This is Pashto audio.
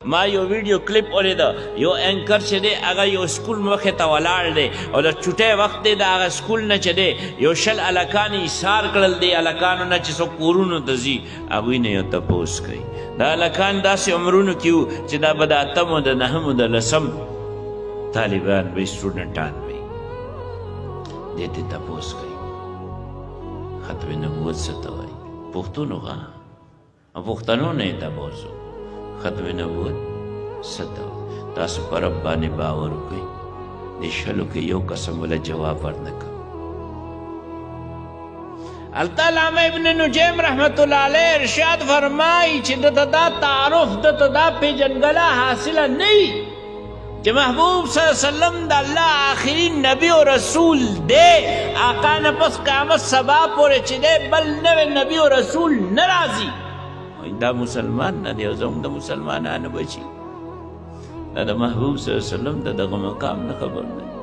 ما یو ویډیو کلیپ ولیده یو انکر چې دی هغه یو سکول مخې ته ولاړ دی او د چوټۍ وخت دی د هغه سکول نه چې دی یو 20 هلکان یې ایثار کړل دی هلکانو نه چې څوک کورونو ته ځي هغوی نه یو تپوس کوي دا هلکان داسې عمرونو کې وو چې دا به د 8 د 9 د 10 طالبان به سټوډنټان وي دې ته تپوس کوي ختم نبوت څه ته وایي پښتون هغه پښتنو نه یې تپوس ختم نبوت څه تاسو په رب باندې باور وکړئ د شلو کې یو قسم ولا جواب ورنه کړ هلته علامه ابن نجیم رحمت الله علیه ارشاد فرمایي چې دته دا تعارف دته دا پیژنګله حاصله نه وي چې محبوب صلی الله علیه وسلم د الله آخري نبی او رسول دی آقا نه پس قیامت سبا پورې چې دی بل نوی نبی او رسول نه راځي دا مسلمان نه دی او زموږ د مسلمانانو بچي دا د محبوب صلی الله علیه وسلم د دغه مقام نه خبر نه